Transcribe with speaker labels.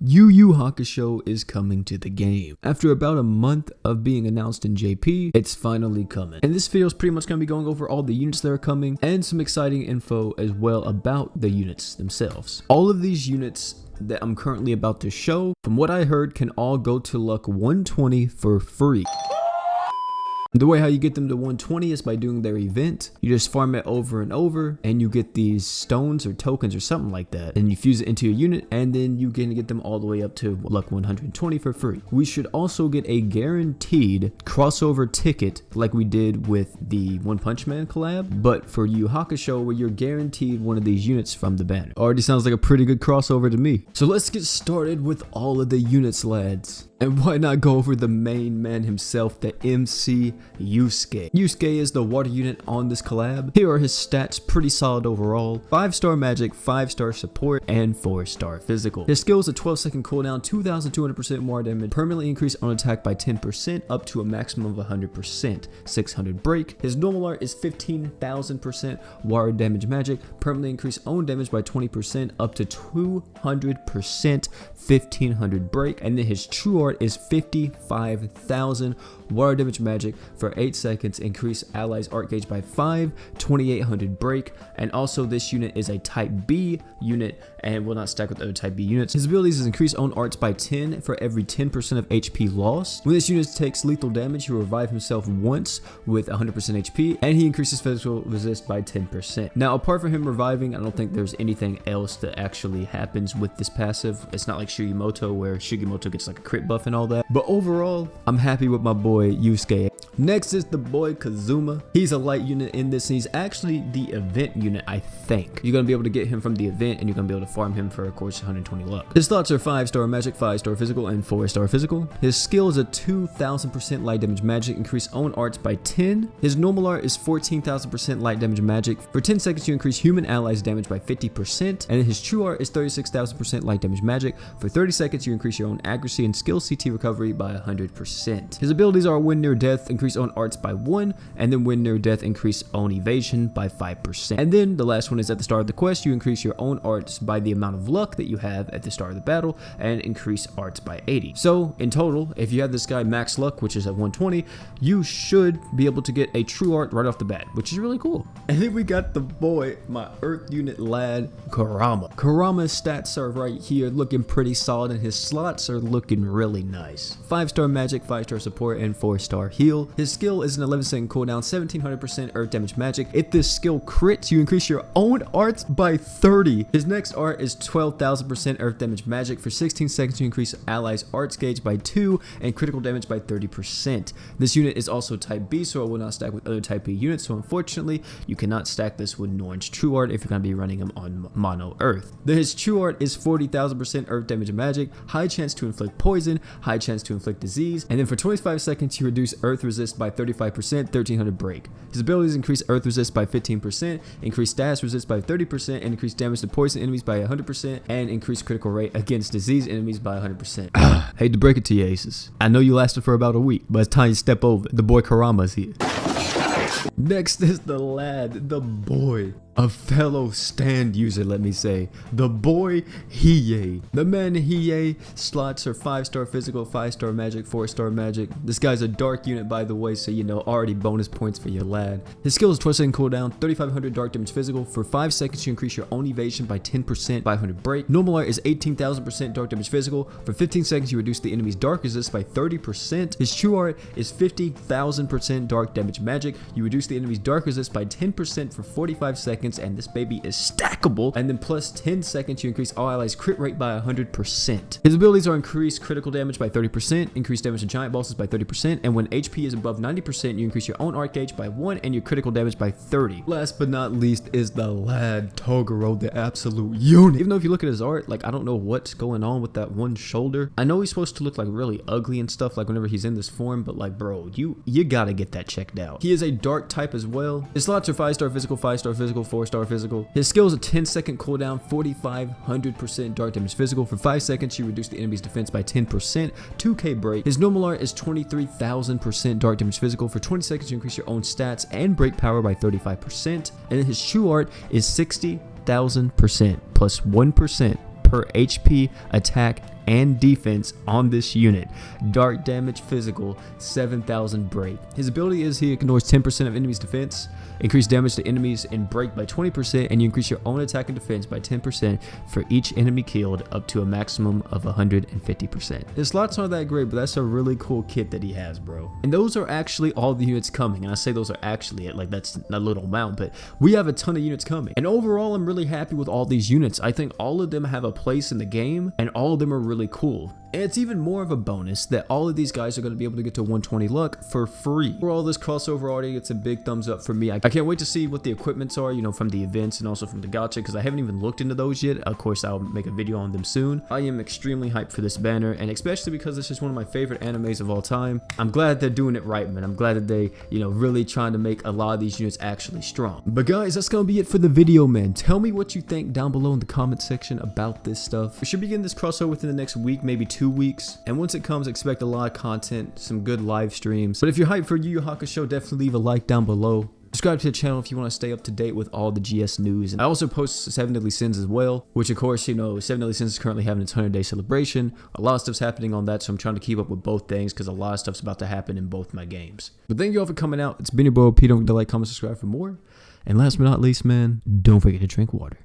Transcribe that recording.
Speaker 1: Yu Yu Hakusho is coming to the game. After about a month of being announced in JP, it's finally coming. And this video is pretty much going to be going over all the units that are coming and some exciting info as well about the units themselves. All of these units that I'm currently about to show, from what I heard, can all go to luck 120 for free. The way how you get them to 120 is by doing their event. You just farm it over and over and you get these stones or tokens or something like that, and you fuse it into a unit, and then you can get them all the way up to luck 120 for free. We should also get a guaranteed crossover ticket like we did with the One Punch Man collab, but for Yu Yu Hakusho, where you're guaranteed one of these units from the banner. Already sounds like a pretty good crossover to me. So let's get started with all of the units, lads. And why not go over the main man himself, the MC Yusuke. Yusuke is the water unit on this collab. Here are his stats, pretty solid overall. 5-star magic, 5-star support, and 4-star physical. His skill is a 12-second cooldown, 2200% more damage, permanently increase on attack by 10% up to a maximum of 100%, 600 break. His normal art is 15,000% water damage magic, permanently increase own damage by 20% up to 200%, 1500 break. And then his true art is 55,000 water damage magic for 8 seconds, increase allies art gauge by 5, 2800 break. And also this unit is a type B unit and will not stack with other type B units. His abilities is increase own arts by 10 for every 10% of HP lost. When this unit takes lethal damage, he will revive himself once with 100% HP, and he increases physical resist by 10%. Now, apart from him reviving, I don't think there's anything else that actually happens with this passive. It's not like Shugimoto, where Shugimoto gets like a crit buff and all that. But overall, I'm happy with my boy Yusuke. Next is the boy Kazuma. He's a light unit in this, and he's actually the event unit, I think. You're going to be able to get him from the event, and you're going to be able to farm him for, of course, 120 luck. His slots are 5-star magic, 5-star physical, and 4-star physical. His skill is a 2000% light damage magic, increase own arts by 10. His normal art is 14,000% light damage magic. For 10 seconds, you increase human allies damage by 50%. And his true art is 36,000% light damage magic. For 30 seconds, you increase your own accuracy and skill CT recovery by 100%. His abilities are when near death, increase own arts by 1, and then when near death, increase own evasion by 5%. And then the last one is at the start of the quest, you increase your own arts by the amount of luck that you have at the start of the battle, and increase arts by 80. So in total, if you have this guy max luck, which is at 120, you should be able to get a true art right off the bat, which is really cool. And then we got the boy, my earth unit lad, Kurama. Kurama's stats are right here, looking pretty solid, and his slots are looking really nice. 5-star magic, 5-star support, and 4-star heal. His skill is an 11-second cooldown, 1700% earth damage magic. If this skill crits, you increase your own arts by 30. His next art is 12,000% earth damage magic. For 16 seconds, you increase allies arts gauge by 2 and critical damage by 30%. This unit is also type B, so it will not stack with other type B units. So unfortunately, you cannot stack this with Norn's true art if you're going to be running him on mono earth. Then his true art is 40,000% earth damage magic, high chance to inflict poison, high chance to inflict disease, and then for 25 seconds, you reduce earth resist by 35%, 1300 break. His abilities increase earth resist by 15%, increase status resist by 30%, and increase damage to poison enemies by 100%, and increase critical rate against disease enemies by 100%. Hate to break it to you, aces. I know you lasted for about a week, but it's time you step over. The boy Kurama's here. Next is the lad, the boy, a fellow stand user, let me say, the boy Hiei. The man Hiei slots are 5-star physical, 5-star magic, 4-star magic. This guy's a dark unit, by the way, so you know, already bonus points for your lad. His skill is 12-second cooldown, 3500 dark damage physical. For 5 seconds, you increase your own evasion by 10%, 500 break. Normal art is 18,000% dark damage physical. For 15 seconds, you reduce the enemy's dark resist by 30%. His true art is 50,000% dark damage magic. You reduce the enemy's dark resist by 10% for 45 seconds, and this baby is stackable. And then plus 10 seconds, you increase all allies crit rate by 100%. His abilities are increase critical damage by 30%, increase damage to giant bosses by 30%, and when HP is above 90%, you increase your own art gauge by 1 and your critical damage by 30. Last but not least is the lad Toguro, the absolute unit. Even though if you look at his art, like, I don't know what's going on with that one shoulder. I know he's supposed to look like really ugly and stuff, like whenever he's in this form, but like, bro, you gotta get that checked out. He is a dark type as well. His slots are 5-star physical, 5-star physical, 4-star physical. His skill is a 10-second cooldown, 4500% dark damage physical. For 5 seconds, you reduce the enemy's defense by 10%, 2k break. His normal art is 23,000% dark damage physical. For 20 seconds, you increase your own stats and break power by 35%. And then his true art is 60,000% plus 1% per HP, attack, and defense on this unit. Dark damage, physical, 7,000 break. His ability is he ignores 10% of enemies' defense, increase damage to enemies and break by 20%, and you increase your own attack and defense by 10% for each enemy killed up to a maximum of 150%. His slots aren't that great, but that's a really cool kit that he has, bro. And those are actually all the units coming, and I say those are actually it, like that's a little amount, but we have a ton of units coming. And overall, I'm really happy with all these units. I think all of them have a place in the game, and all of them are really cool. And it's even more of a bonus that all of these guys are going to be able to get to 120 luck for free. For all this crossover already, it's a big thumbs up for me. I can't wait to see what the equipments are, you know, from the events and also from the gacha, because I haven't even looked into those yet. Of course, I'll make a video on them soon. I am extremely hyped for this banner, and especially because this is one of my favorite animes of all time. I'm glad they're doing it right, man. I'm glad that they, you know, really trying to make a lot of these units actually strong. But guys, that's going to be it for the video, man. Tell me what you think down below in the comment section about this stuff. We should be getting this crossover within the next week, maybe 2 weeks. And once it comes, expect a lot of content, some good live streams. But if you're hyped for Yu Yu Hakusho, definitely leave a like down below. Subscribe to the channel if you want to stay up to date with all the GS news. And I also post 7 Deadly Sins as well, which of course, you know, 7 Deadly Sins is currently having its 100-day celebration. A lot of stuff's happening on that, so I'm trying to keep up with both things because a lot of stuff's about to happen in both my games. But thank you all for coming out. It's been your boy P. Don't forget to like, comment, subscribe for more. And last but not least, man, don't forget to drink water.